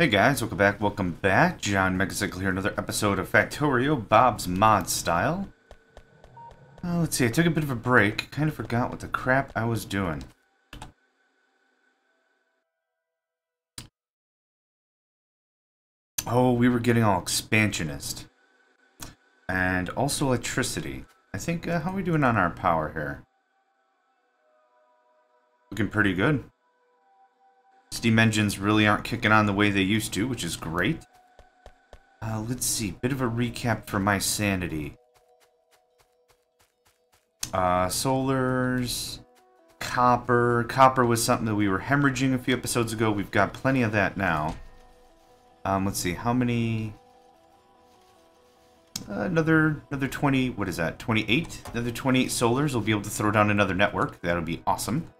Hey guys, welcome back. John Megacycle here, another episode of Factorio, Bob's Mod Style. Let's see, I took a bit of a break, kind of forgot what the crap I was doing. Oh, we were getting all expansionist. And also electricity. I think, how are we doing on our power here? Looking pretty good. Steam engines really aren't kicking on the way they used to, which is great. Let's see, bit of a recap for my sanity. Solars, copper. Copper was something that we were hemorrhaging a few episodes ago. We've got plenty of that now. Let's see, how many... another 20, what is that, 28? Another 28 solars will be able to throw down another network. That'll be awesome.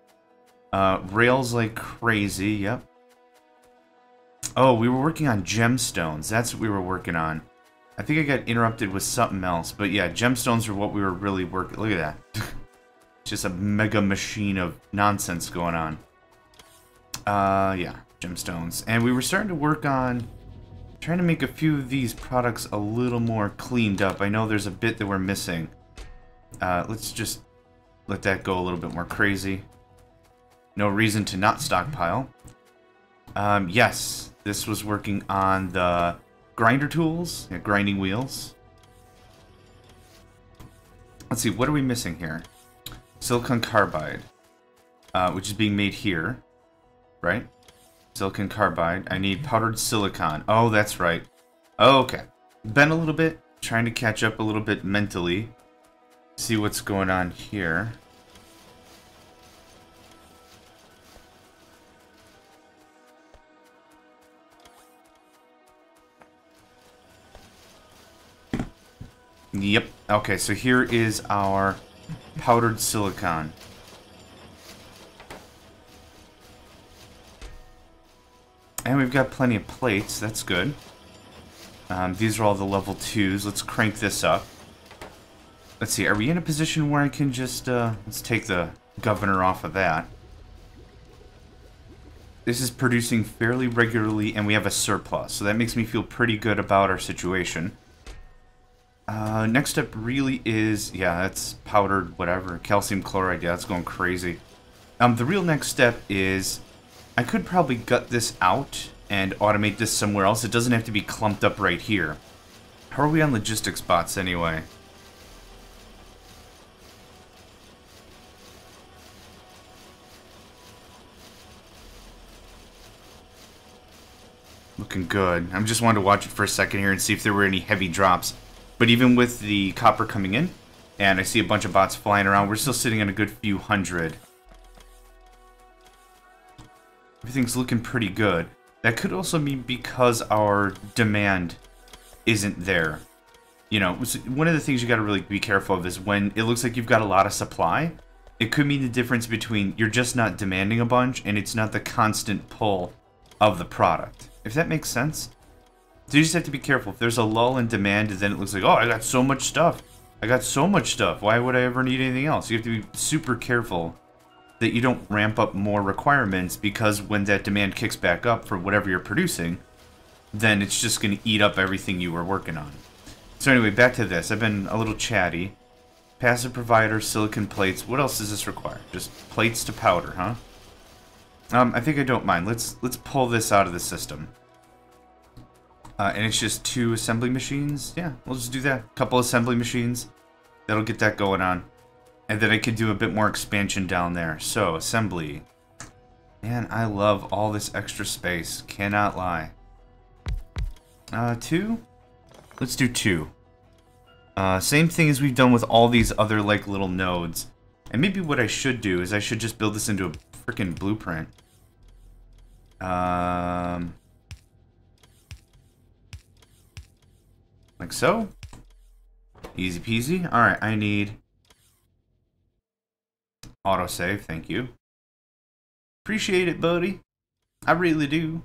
Rails like crazy, yep. Oh, we were working on gemstones. That's what we were working on. I think I got interrupted with something else. But yeah, gemstones are what we were really working... Look at that. Just a mega machine of nonsense going on. Yeah, gemstones. And we were starting to work on trying to make a few of these products a little more cleaned up. I know there's a bit that we're missing. Let's just let that go a little bit more crazy. No reason to not stockpile. Yes, this was working on the grinder tools, yeah, grinding wheels. Let's see, what are we missing here? Silicon carbide, which is being made here, right? Silicon carbide. I need powdered silicon. Oh, that's right. Oh, okay. Been a little bit, trying to catch up a little bit mentally. See what's going on here. Yep. Okay, so here is our powdered silicon. And we've got plenty of plates. That's good. These are all the level 2s. Let's crank this up. Let's see. Are we in a position where I can just... let's take the governor off of that. This is producing fairly regularly, and we have a surplus. So that makes me feel pretty good about our situation. Next up really is, yeah, that's powdered whatever, calcium chloride, yeah, that's going crazy. The real next step is, I could probably gut this out and automate this somewhere else. It doesn't have to be clumped up right here. How are we on logistics bots anyway? Looking good. I just wanted to watch it for a second here and see if there were any heavy drops. But even with the copper coming in, and I see a bunch of bots flying around, we're still sitting at a good few hundred. Everything's looking pretty good. That could also be because our demand isn't there. You know, one of the things you got to really be careful of is when it looks like you've got a lot of supply, it could mean the difference between you're just not demanding a bunch and it's not the constant pull of the product. If that makes sense? So you just have to be careful. If there's a lull in demand, then it looks like, oh, I got so much stuff. I got so much stuff. Why would I ever need anything else? You have to be super careful that you don't ramp up more requirements, because when that demand kicks back up for whatever you're producing, then it's just going to eat up everything you were working on. So anyway, back to this. I've been a little chatty. Passive provider, silicon plates. What else does this require? Just plates to powder, huh? I think I don't mind. Let's pull this out of the system. And it's just 2 assembly machines. Yeah, we'll just do that. Couple assembly machines. That'll get that going on. And then I could do a bit more expansion down there. So, assembly. Man, I love all this extra space. Cannot lie. 2? Let's do 2. Same thing as we've done with all these other, like, little nodes. And maybe what I should do is I should just build this into a freaking blueprint. Like so. Easy peasy. Alright, I need autosave, thank you. Appreciate it, buddy. I really do.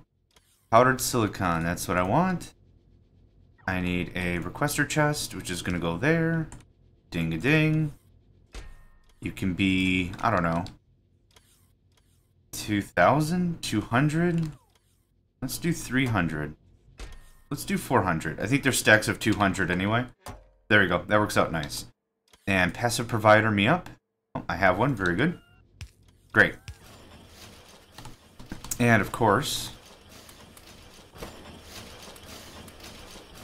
Powdered silicon, that's what I want. I need a requester chest, which is gonna go there. Ding-a-ding. You can be, I don't know, 2,000? 200? Let's do 300. Let's do 400. I think there's stacks of 200 anyway. There we go. That works out nice. And passive provider me up. Oh, I have one. Very good. Great. And of course,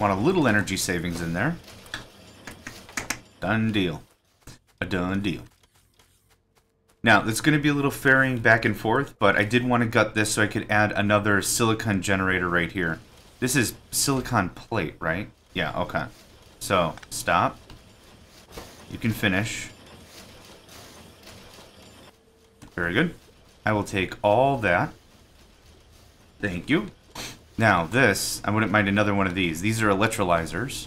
want a little energy savings in there. Done deal. A done deal. Now, it's going to be a little ferrying back and forth, but I did want to gut this so I could add another silicon generator right here. This is silicon plate, right? Yeah, okay. So, stop. You can finish. Very good. I will take all that. Thank you. Now, this, I wouldn't mind another one of these. These are electrolyzers.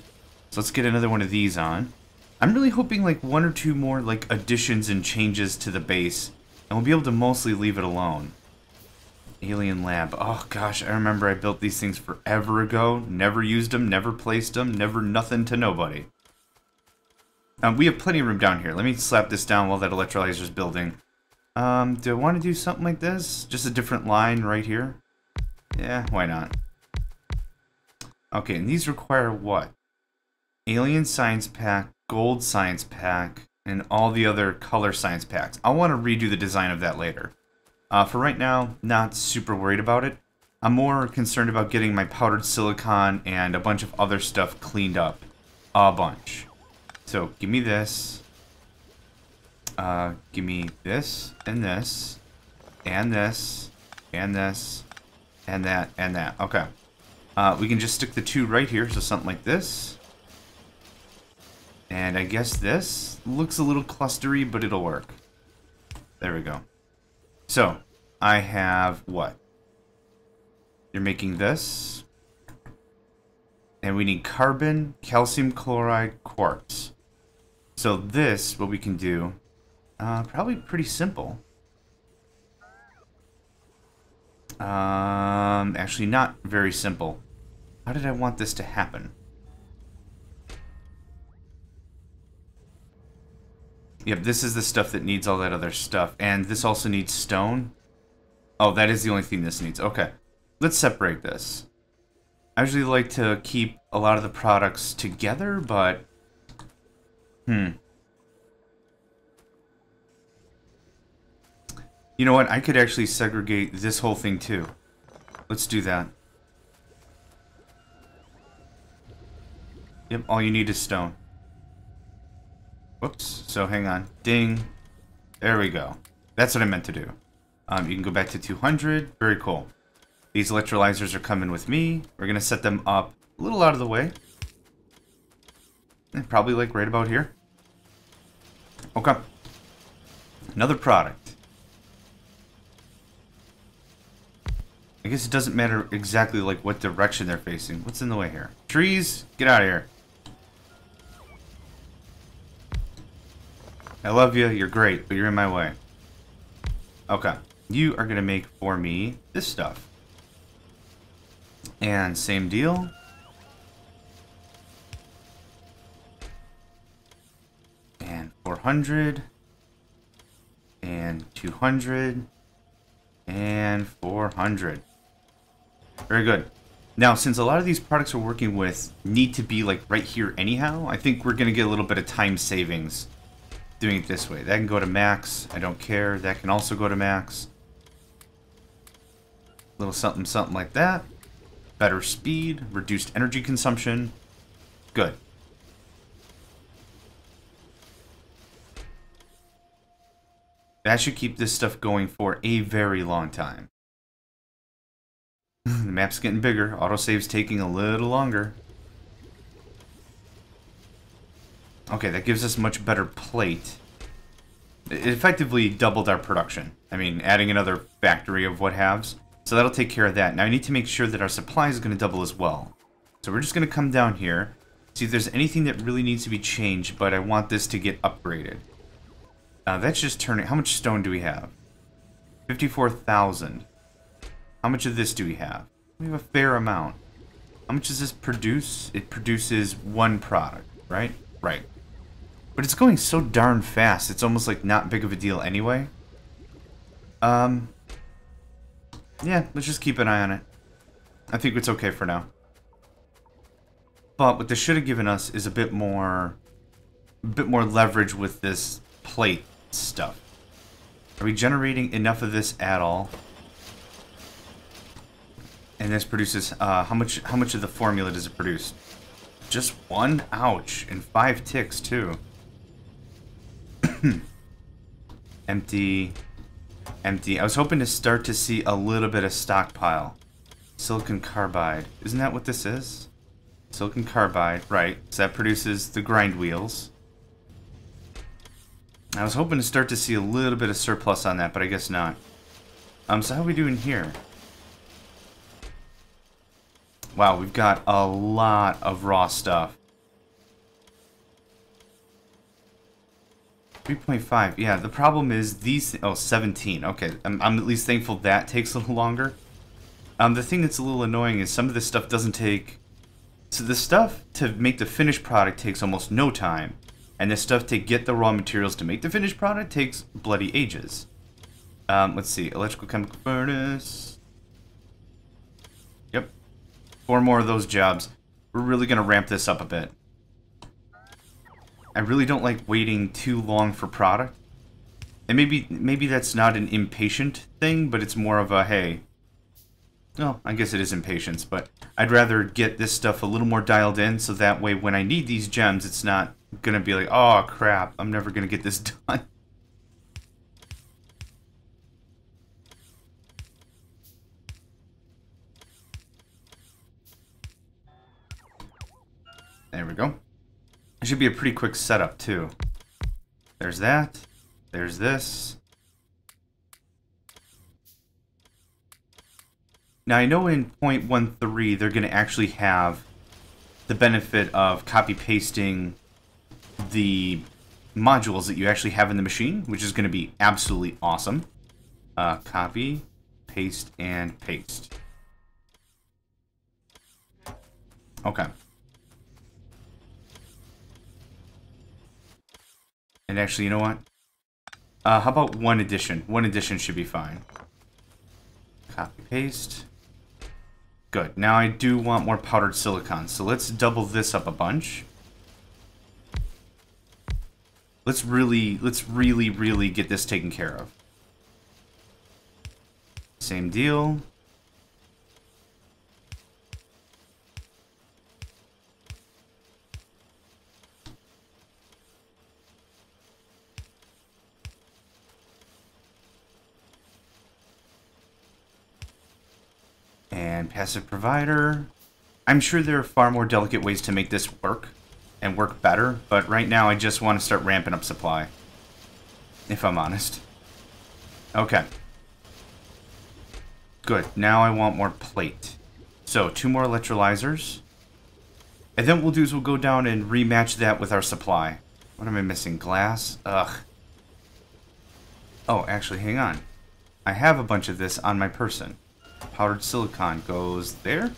So let's get another one of these on. I'm really hoping like one or two more like additions and changes to the base, and we'll be able to mostly leave it alone. Alien lab. Oh gosh, I remember I built these things forever ago. Never used them, never placed them, never nothing to nobody. We have plenty of room down here. Let me slap this down while that electrolyzer's building. Do I want to do something like this? Just a different line right here? Yeah, why not? Okay, and these require what? Alien science pack, gold science pack, and all the other color science packs. I'll want to redo the design of that later. For right now, not super worried about it. I'm more concerned about getting my powdered silicon and a bunch of other stuff cleaned up. A bunch. So, give me this. Give me this, and this, and this, and this, and that, and that. Okay. We can just stick the two right here, so something like this. And I guess this looks a little clustery, but it'll work. There we go. So, I have what? You're making this. And we need carbon, calcium chloride, quartz. So this, what we can do, probably pretty simple. Actually not very simple. How did I want this to happen? Yep, this is the stuff that needs all that other stuff. And this also needs stone. Oh, that is the only thing this needs. Okay. Let's separate this. I usually like to keep a lot of the products together, but... You know what? I could actually segregate this whole thing too. Let's do that. Yep, all you need is stone. Whoops. So hang on. Ding. There we go. That's what I meant to do. You can go back to 200. Very cool. These electrolyzers are coming with me. We're going to set them up a little out of the way. Probably like right about here. Okay. Another product. I guess it doesn't matter exactly like what direction they're facing. What's in the way here? Trees, get out of here. I love you, you're great, but you're in my way. Okay. You are going to make for me this stuff. And same deal. And 400. And 200. And 400. Very good. Now, since a lot of these products we're working with need to be like right here anyhow, I think we're going to get a little bit of time savings doing it this way. That can go to max. I don't care. That can also go to max. Little something, something like that. Better speed, reduced energy consumption. Good. That should keep this stuff going for a very long time. The map's getting bigger. Autosave's taking a little longer. Okay, that gives us much better plate. It effectively doubled our production. I mean, adding another factory of what-haves. So that'll take care of that. Now I need to make sure that our supply is going to double as well. So we're just going to come down here, see if there's anything that really needs to be changed, but I want this to get upgraded. That's just turning... How much stone do we have? 54,000. How much of this do we have? We have a fair amount. How much does this produce? It produces one product, right? Right. But it's going so darn fast, it's almost like not big of a deal anyway. Yeah, let's just keep an eye on it. I think it's okay for now. But what this should have given us is a bit more leverage with this plate stuff. Are we generating enough of this at all? And this produces how much of the formula does it produce? Just one? Ouch. And 5 ticks too. Empty. Empty. I was hoping to start to see a little bit of stockpile. Silicon carbide. Isn't that what this is? Silicon carbide, right. So that produces the grind wheels. I was hoping to start to see a little bit of surplus on that, but I guess not. So how are we doing here? Wow, we've got a lot of raw stuff. 3.5, yeah, the problem is these... Oh, 17, okay. I'm at least thankful that takes a little longer. The thing that's a little annoying is some of this stuff doesn't take... So the stuff to make the finished product takes almost no time. And the stuff to get the raw materials to make the finished product takes bloody ages. Let's see, electrical chemical furnace. Yep. 4 more of those jobs. We're really going to ramp this up a bit. I really don't like waiting too long for product. And maybe that's not an impatient thing, but it's more of a, hey... Well, I guess it is impatience, but I'd rather get this stuff a little more dialed in, so that way when I need these gems, it's not gonna be like, oh crap, I'm never gonna get this done. There we go. It should be a pretty quick setup, too. There's that. There's this. Now, I know in 0.13, they're going to actually have the benefit of copy-pasting the modules that you actually have in the machine, which is going to be absolutely awesome. Copy, paste, and paste. Okay. And actually, you know what? How about one addition? One addition should be fine. Copy, paste. Good. Now I do want more powdered silicon, so let's double this up a bunch. Let's really get this taken care of. Same deal. And passive provider. I'm sure there are far more delicate ways to make this work and work better, but right now I just want to start ramping up supply, if I'm honest. Okay. Good. Now I want more plate. So, 2 more electrolyzers. And then what we'll do is we'll go down and rematch that with our supply. What am I missing? Glass? Ugh. Oh, actually, hang on. I have a bunch of this on my person. Powdered silicon goes there.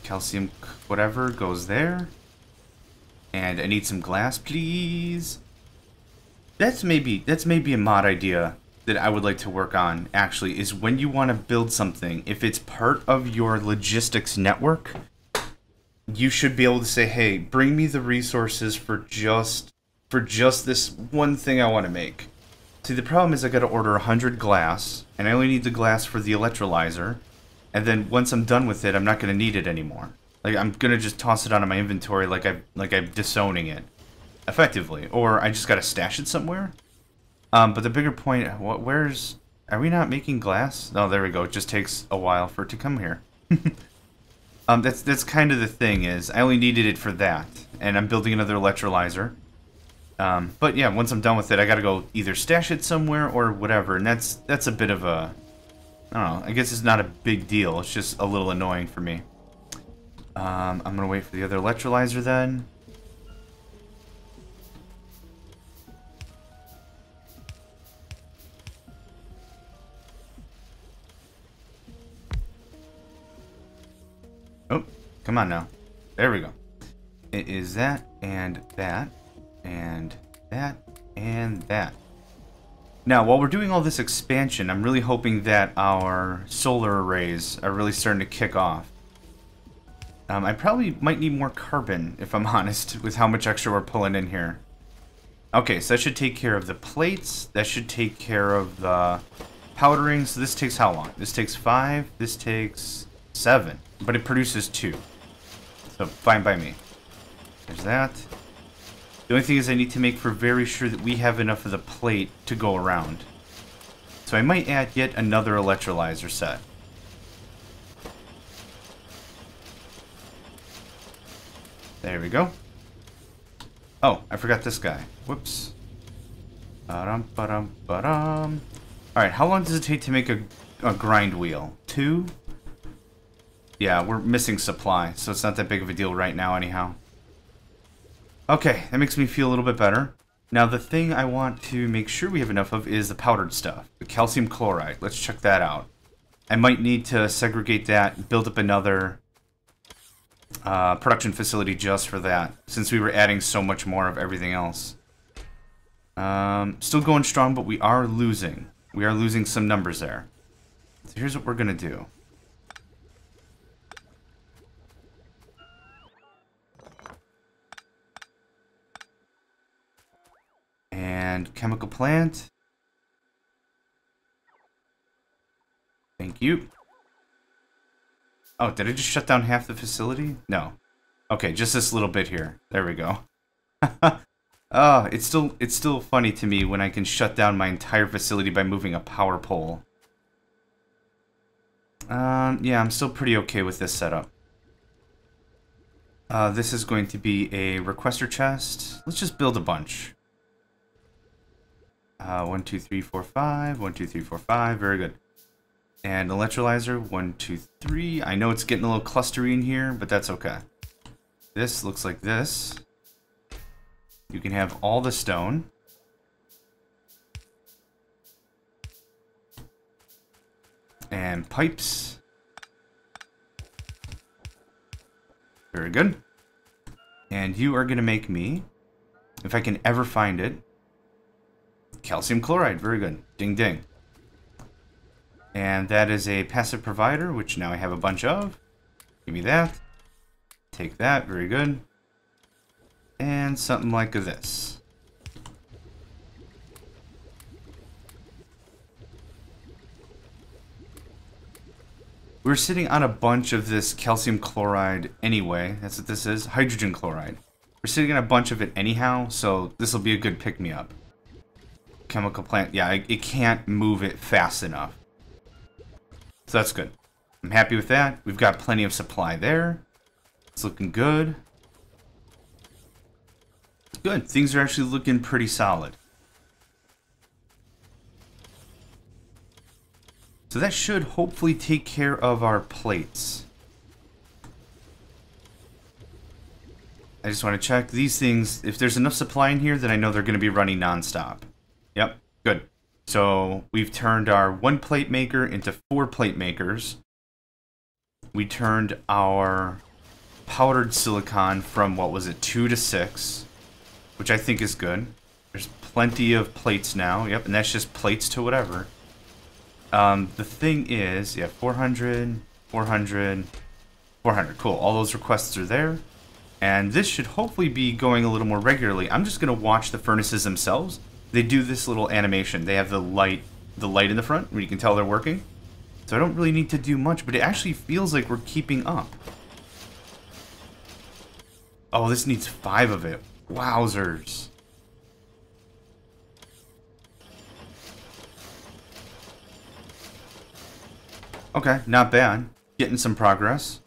Calcium whatever goes there. And I need some glass, please. That's maybe a mod idea that I would like to work on, actually, is when you want to build something, if it's part of your logistics network, you should be able to say, hey, bring me the resources for just this one thing I want to make. See, the problem is I gotta order 100 glass, and I only need the glass for the electrolyzer, and then once I'm done with it, I'm not gonna need it anymore. Like, I'm gonna just toss it out of my inventory like I'm disowning it, effectively. Or I just gotta stash it somewhere. But the bigger point, are we not making glass? Oh, there we go. It just takes a while for it to come here. That's kind of the thing, is I only needed it for that, and I'm building another electrolyzer. But yeah, once I'm done with it, I gotta go either stash it somewhere or whatever, and that's a bit of a... I don't know, I guess it's not a big deal, it's just a little annoying for me. I'm gonna wait for the other electrolyzer then. Oh, come on now. There we go. It is that, and that, and that, and that. Now, while we're doing all this expansion, I'm really hoping that our solar arrays are really starting to kick off. I probably might need more carbon, if I'm honest, with how much extra we're pulling in here. Okay, so that should take care of the plates. That should take care of the powdering. So this takes how long? This takes 5. This takes 7. But it produces 2. So fine by me. There's that. The only thing is I need to make for very sure that we have enough of the plate to go around. So I might add yet another electrolyzer set. There we go. Oh, I forgot this guy. Whoops. Alright, how long does it take to make a grind wheel? 2? Yeah, we're missing supply, so it's not that big of a deal right now anyhow. Okay, that makes me feel a little bit better. Now the thing I want to make sure we have enough of is the powdered stuff. The calcium chloride. Let's check that out. I might need to segregate that, build up another production facility just for that, since we were adding so much more of everything else. Still going strong, but we are losing. We are losing some numbers there. So here's what we're gonna do. And chemical plant. Thank you. Oh, did I just shut down half the facility? No. Okay, just this little bit here. There we go. Oh, it's still funny to me when I can shut down my entire facility by moving a power pole. Yeah, I'm still pretty okay with this setup. This is going to be a requester chest. Let's just build a bunch. 1, 2, 3, 4, 5. 1, 2, 3, 4, 5. Very good. And electrolyzer, 1, 2, 3. I know it's getting a little clustery in here, but that's okay. This looks like this. You can have all the stone. And pipes. Very good. And you are going to make me, if I can ever find it, calcium chloride. Very good. Ding ding. And that is a passive provider, which now I have a bunch of. Give me that. Take that. Very good. And something like this. We're sitting on a bunch of this calcium chloride anyway. That's what this is. Hydrogen chloride. We're sitting on a bunch of it anyhow, so this will be a good pick-me-up. Chemical plant. Yeah, it can't move it fast enough. So that's good. I'm happy with that. We've got plenty of supply there. It's looking good. Good. Things are actually looking pretty solid. So that should hopefully take care of our plates. I just want to check these things. If there's enough supply in here, then I know they're going to be running nonstop. Yep, good. So we've turned our 1 plate maker into 4 plate makers. We turned our powdered silicon from, what was it, 2 to 6, which I think is good. There's plenty of plates now. Yep, and that's just plates to whatever. The thing is, yeah, 400, 400, 400. Cool. All those requests are there. And this should hopefully be going a little more regularly. I'm just going to watch the furnaces themselves. They do this little animation. They have the light in the front where you can tell they're working. So I don't really need to do much, but it actually feels like we're keeping up. Oh, this needs 5 of it. Wowzers. Okay, not bad. Getting some progress.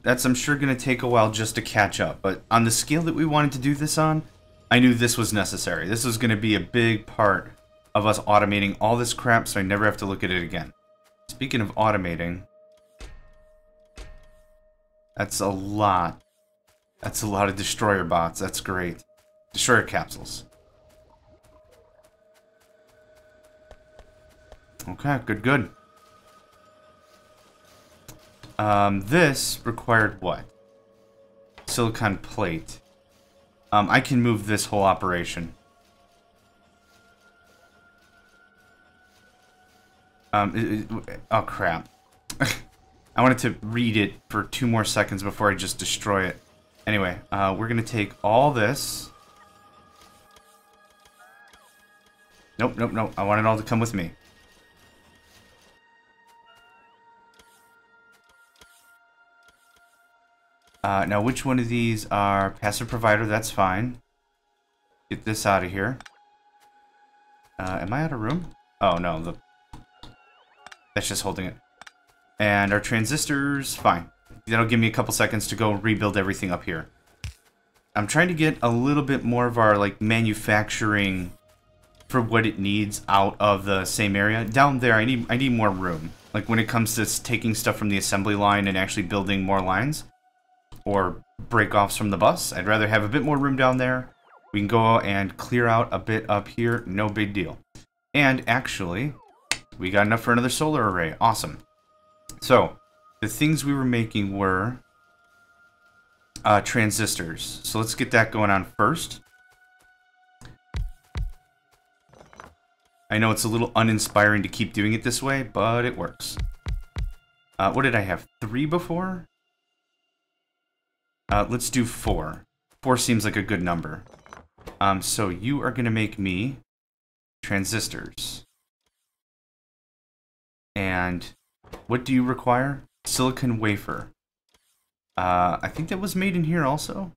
That's, I'm sure, going to take a while just to catch up. But on the scale that we wanted to do this on, I knew this was necessary. This was going to be a big part of us automating all this crap so I never have to look at it again. Speaking of automating, that's a lot. That's a lot of destroyer bots. That's great. Destroyer capsules. Okay, good, good. This required what? Silicon plate. I can move this whole operation. Oh, crap. I wanted to read it for 2 more seconds before I just destroy it. Anyway, we're going to take all this. Nope, nope, nope. I want it all to come with me. Now, which one of these are passive provider? That's fine. Get this out of here. Am I out of room? Oh, no. That's just holding it. And our transistors, fine. That'll give me a couple seconds to go rebuild everything up here. I'm trying to get a little bit more of our, like, manufacturing for what it needs out of the same area. Down there, I need more room. Like, when it comes to taking stuff from the assembly line and actually building more lines. Or break-offs from the bus. I'd rather have a bit more room down there. We can go and clear out a bit up here. No big deal. And actually, we got enough for another solar array. Awesome. So, the things we were making were transistors. So let's get that going on first. I know it's a little uninspiring to keep doing it this way, but it works. What did I have? 3 before? Let's do 4. 4 seems like a good number. So you are going to make me transistors. And what do you require? Silicon wafer. I think that was made in here also.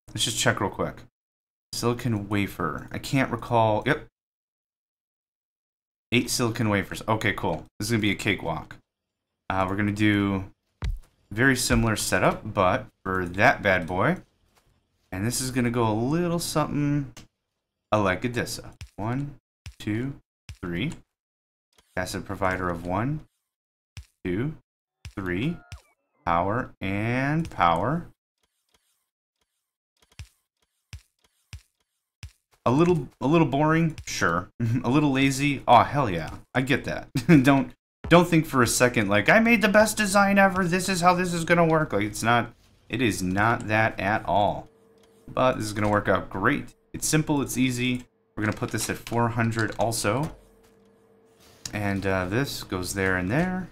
Let's just check real quick. Silicon wafer. I can't recall. Yep. 8 silicon wafers. Okay, cool. This is going to be a cakewalk. We're going to do very similar setup, but for that bad boy. And this is going to go a little something like this. 1, 2, 3. Passive provider of 1, 2, 3. Power and power. A little boring? Sure. A little lazy? Oh, hell yeah. I get that. Don't think for a second like, I made the best design ever, this is how this is gonna work. Like, it is not that at all. But this is gonna work out great. It's simple, it's easy. We're gonna put this at 400 also. And this goes there and there.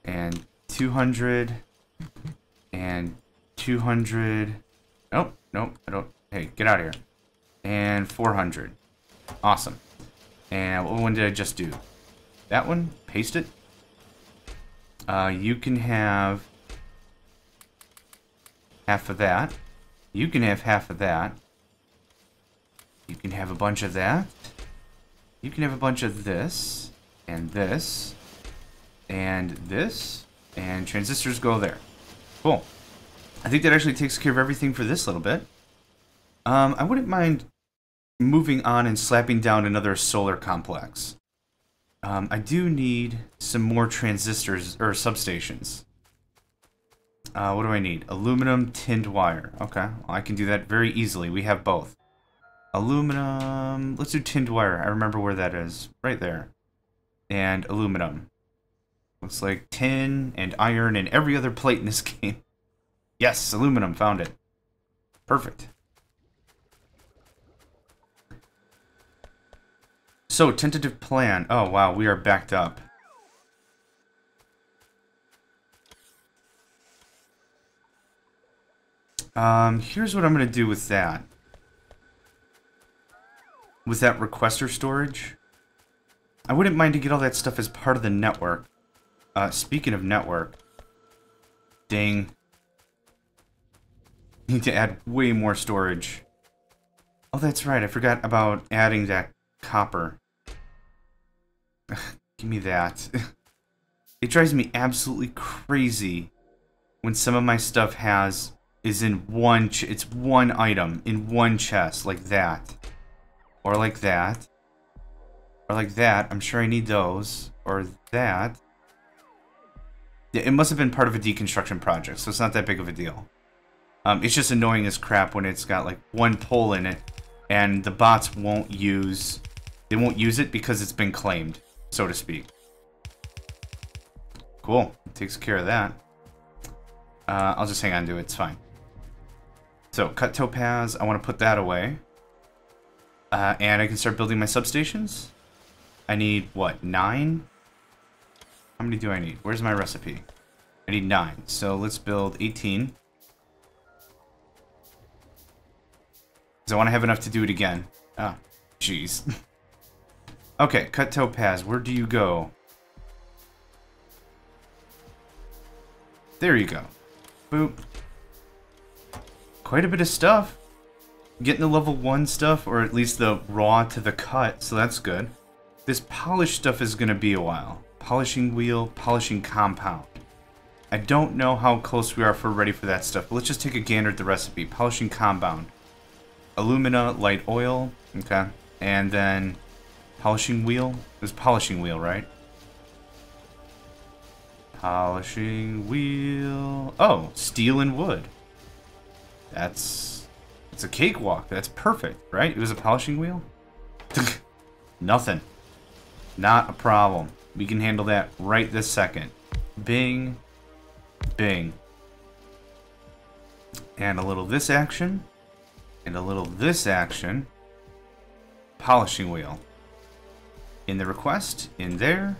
And 200. And 200. Nope, nope, I don't. Hey, get out of here. And 400. Awesome. And what one did I just do? That one? Paste it. You can have half of that. You can have half of that. You can have a bunch of that. You can have a bunch of this. And this. And this. And transistors go there. Cool. I think that actually takes care of everything for this little bit. I wouldn't mind moving on and slapping down another solar complex. I do need some more transistors, or substations. What do I need? Aluminum tinned wire. Okay, well, I can do that very easily. We have both. Aluminum... Let's do tinned wire. I remember where that is. Right there. And aluminum. Looks like tin and iron and every other plate in this game. Yes, aluminum. Found it. Perfect. So, tentative plan. Oh, wow, we are backed up. Here's what I'm going to do with that. With that requester storage. I wouldn't mind to get all that stuff as part of the network. Speaking of network. Dang. Need to add way more storage. Oh, that's right. I forgot about adding that copper. Give me that. It drives me absolutely crazy when some of my stuff is in one it's one item in one chest, like that. Or like that. Or like that. I'm sure I need those. Or that. Yeah, it must have been part of a deconstruction project, so it's not that big of a deal. It's just annoying as crap when it's got like one pole in it and the bots won't use it because it's been claimed, so to speak. Cool. Takes care of that. I'll just hang on to it. It's fine. So, cut topaz. I want to put that away. And I can start building my substations. I need, what, 9? How many do I need? Where's my recipe? I need 9. So let's build 18. Because I want to have enough to do it again. Ah, jeez. Okay, cut topaz. Where do you go? There you go. Boop. Quite a bit of stuff. Getting the level 1 stuff, or at least the raw to the cut, so that's good. This polish stuff is going to be a while. Polishing wheel, polishing compound. I don't know how close we are if we're ready for that stuff, but let's just take a gander at the recipe. Polishing compound. Alumina, light oil, okay. And then polishing wheel. It was polishing wheel, right? Polishing wheel. Oh, steel and wood. It's a cakewalk. That's perfect, right? It was a polishing wheel? Nothing. Not a problem. We can handle that right this second. Bing. Bing. And a little this action. And a little this action. Polishing wheel. In the request. In there.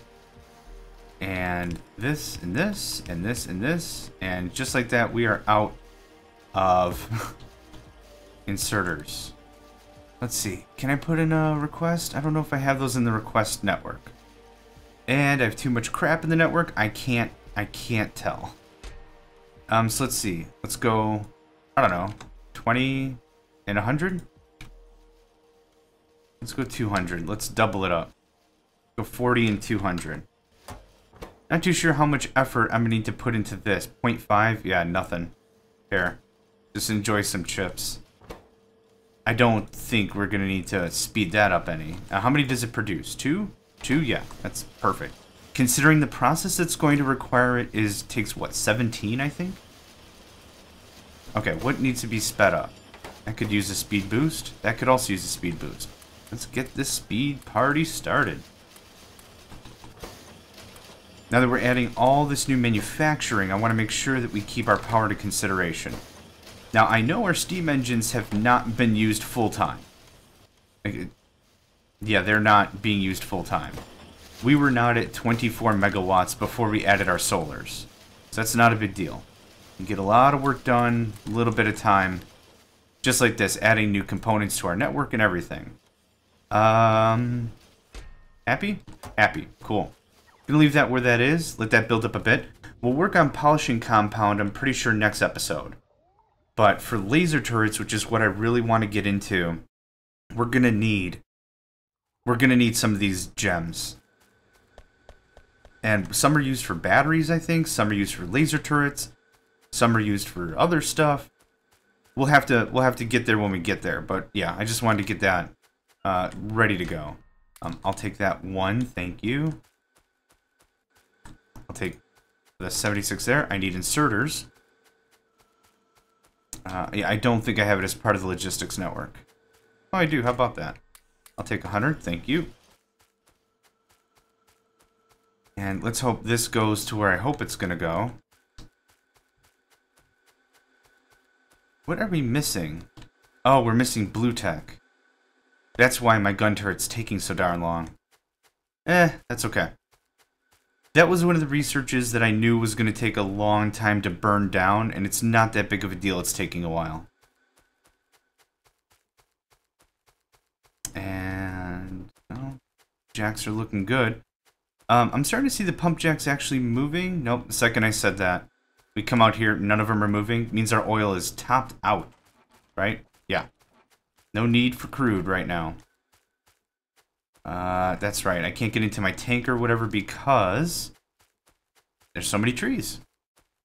And this, and this, and this, and this. And just like that, we are out of inserters. Let's see. Can I put in a request? I don't know if I have those in the request network. And I have too much crap in the network. I can't tell. So let's see. Let's go, I don't know, 20 and 100? Let's go 200. Let's double it up. Go 40 and 200. Not too sure how much effort I'm going to need to put into this. 0.5? Yeah, nothing. Here. Just enjoy some chips. I don't think we're going to need to speed that up any. How many does it produce? 2? 2? Yeah, that's perfect. Considering the process that's going to require it takes, what, 17, I think? Okay, what needs to be sped up? That could use a speed boost. That could also use a speed boost. Let's get this speed party started. Now that we're adding all this new manufacturing, I want to make sure that we keep our power to consideration. Now, I know our steam engines have not been used full-time. Yeah, they're not being used full-time. We were not at 24 megawatts before we added our solars. So that's not a big deal. We get a lot of work done, a little bit of time. Just like this, adding new components to our network and everything. Happy? Happy. Cool. Gonna leave that where that is. Let that build up a bit. We'll work on polishing compound, I'm pretty sure, next episode. But for laser turrets, which is what I really want to get into, we're gonna need some of these gems. And some are used for batteries, I think. Some are used for laser turrets. Some are used for other stuff. We'll have to get there when we get there. But yeah, I just wanted to get that ready to go. I'll take that 1, thank you. I'll take the 76 there. I need inserters. Yeah, I don't think I have it as part of the logistics network. Oh, I do. How about that? I'll take 100. Thank you. And let's hope this goes to where I hope it's going to go. What are we missing? Oh, we're missing blue tech. That's why my gun turret's taking so darn long. That's okay. That was one of the researches that I knew was going to take a long time to burn down, and it's not that big of a deal. It's taking a while. And oh, jacks are looking good. I'm starting to see the pump jacks actually moving. Nope, the second I said that, we come out here, none of them are moving. It means our oil is topped out, right? Yeah. No need for crude right now. That's right. I can't get into my tank or whatever because there's so many trees.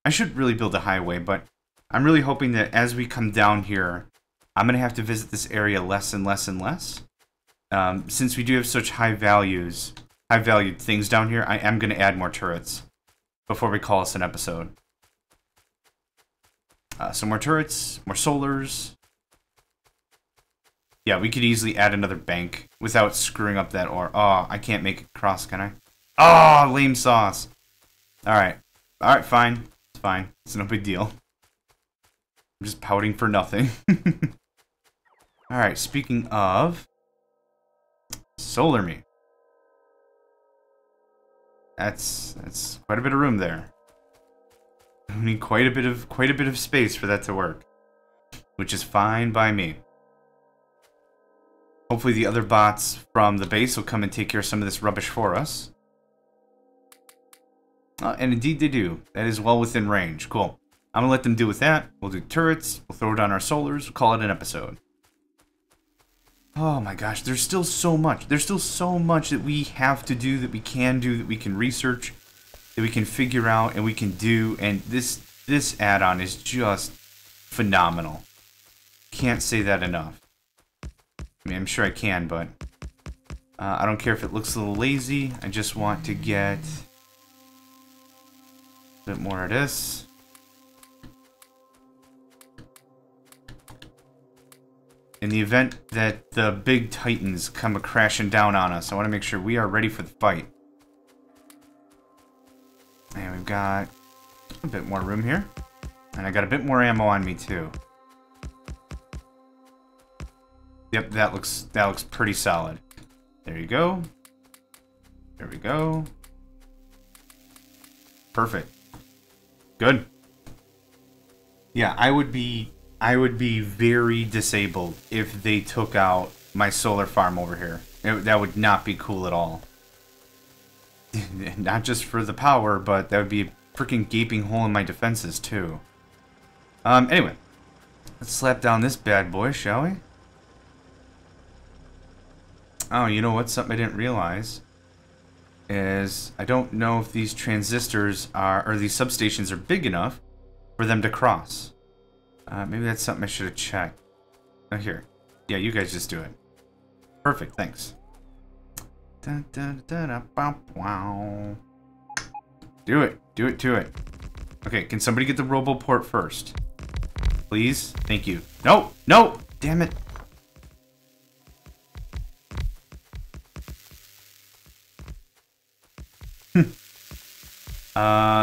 I should really build a highway, but I'm really hoping that as we come down here, I'm going to have to visit this area less and less and less. Since we do have such high-valued things down here, I am going to add more turrets before we call this an episode. So more turrets, more solars. Yeah, we could easily add another bank without screwing up that ore. Oh, I can't make it cross, can I? Oh, lame sauce. Alright. Alright, fine. It's fine. It's no big deal. I'm just pouting for nothing. Alright, speaking of... Solar me. That's quite a bit of room there. We need quite a bit of space for that to work, which is fine by me. Hopefully the other bots from the base will come and take care of some of this rubbish for us. And indeed they do. That is well within range. Cool. I'm gonna let them deal with that. We'll do turrets. We'll throw down our solars. We'll call it an episode. Oh my gosh, there's still so much. There's still so much that we have to do, that we can do, that we can research, that we can figure out, and we can do. And this add-on is just phenomenal. Can't say that enough. I mean, I'm sure I can, but I don't care if it looks a little lazy. I just want to get a bit more of this. In the event that the big titans come crashing down on us, I want to make sure we are ready for the fight. And we've got a bit more room here. And I got a bit more ammo on me too. Yep, that looks pretty solid. There you go. There we go. Perfect. Good. Yeah, I would be very disabled if they took out my solar farm over here. That would not be cool at all. Not just for the power, but that would be a freaking gaping hole in my defenses too. Anyway, let's slap down this bad boy, shall we? Oh, you know what? Something I didn't realize is I don't know if these transistors are, or these substations are big enough for them to cross. Maybe that's something I should have checked. Oh, here. Yeah, you guys just do it. Perfect, thanks. Dun, dun, dun, dun, bow, wow. Do it. Do it to it. Okay, can somebody get the RoboPort first? Please? Thank you. No! No! Damn it.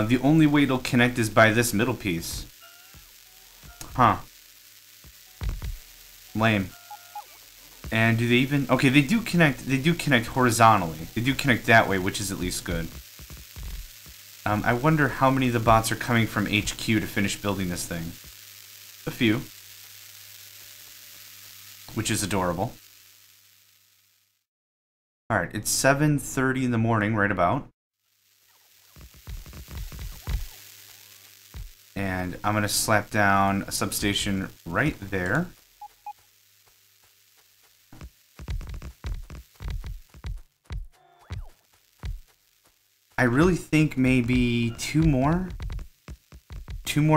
The only way it'll connect is by this middle piece. Huh. Lame. And do they even... Okay, they do connect horizontally. They do connect that way, which is at least good. I wonder how many of the bots are coming from HQ to finish building this thing. A few. Which is adorable. Alright, it's 7:30 in the morning, right about. And I'm going to slap down a substation right there. I really think maybe two more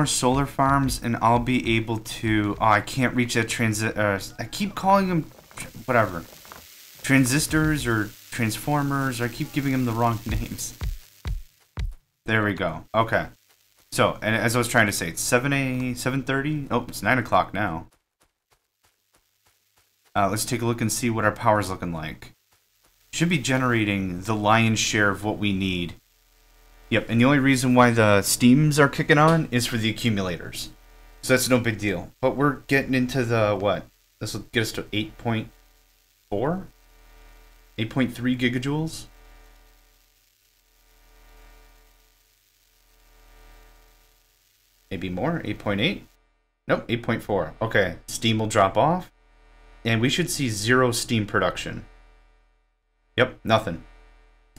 solar farms and I'll be able to... Oh, I can't reach that I keep calling them... whatever. Transistors or transformers. I keep giving them the wrong names. There we go. Okay. So, and as I was trying to say, it's 7:30? Oh, it's 9 o'clock now. Let's take a look and see what our power's looking like. Should be generating the lion's share of what we need. Yep, and the only reason why the steams are kicking on is for the accumulators. So that's no big deal. But we're getting into the, what? This will get us to 8.4? 8.3 gigajoules? Maybe more? 8.8? Nope, 8.4. Okay, steam will drop off. And we should see 0 steam production. Yep, nothing.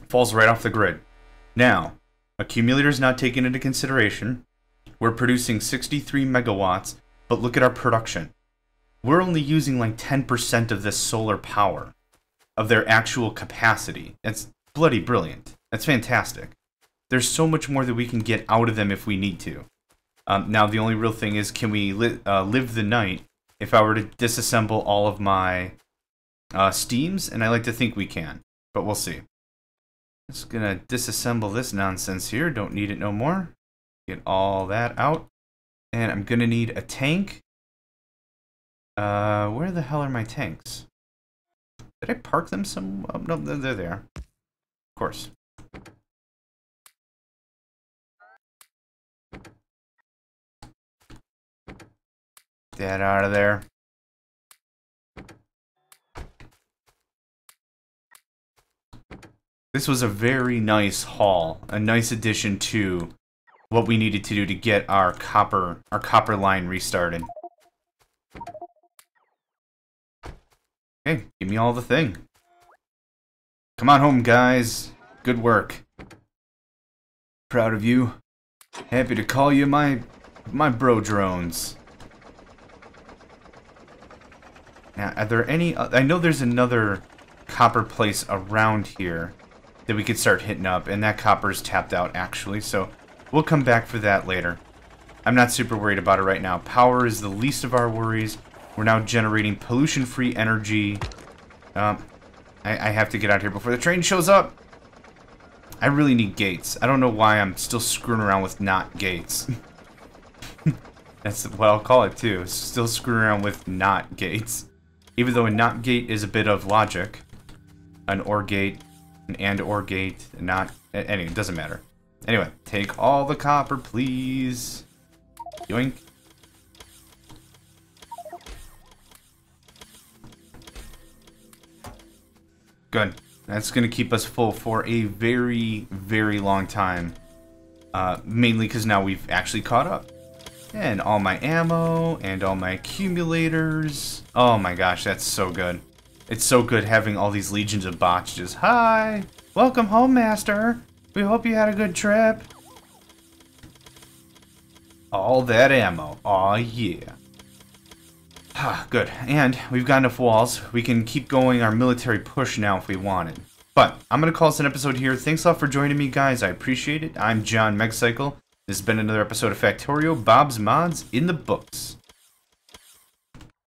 Falls right off the grid. Now, accumulators not taken into consideration. We're producing 63 megawatts, but look at our production. We're only using like 10% of this solar power, of their actual capacity. That's bloody brilliant. That's fantastic. There's so much more that we can get out of them if we need to. Now, the only real thing is, can we live the night if I were to disassemble all of my steams? And I like to think we can, but we'll see. Just gonna disassemble this nonsense here. Don't need it no more. Get all that out. And I'm gonna need a tank. Where the hell are my tanks? Did I park them some? Oh, no, they're there. Of course. Get out of there. This was a very nice haul, a nice addition to what we needed to do to get our copper line restarted. Okay, give me all the thing. Come on home, guys. Good work. Proud of you. Happy to call you my bro drones. Now, are there any... I know there's another copper place around here that we could start hitting up, and that copper's tapped out, actually, so we'll come back for that later. I'm not super worried about it right now. Power is the least of our worries. We're now generating pollution-free energy. I have to get out here before the train shows up. I really need gates. I don't know why I'm still screwing around with not gates. That's what I'll call it, too. Still screwing around with not gates. Even though a not gate is a bit of logic. An or gate, an and or gate, and not... Anyway, it doesn't matter. Anyway, take all the copper, please. Yoink. Good. That's going to keep us full for a very, very long time. Mainly because now we've actually caught up. And all my ammo, and all my accumulators. Oh my gosh, that's so good. It's so good having all these legions of bots just, hi! Welcome home, Master! We hope you had a good trip. All that ammo. Aw, yeah. Good. And we've got enough walls. We can keep going our military push now if we wanted. But I'm going to call this an episode here. Thanks a lot for joining me, guys. I appreciate it. I'm John Megacycle. This has been another episode of Factorio, Bob's Mods in the books.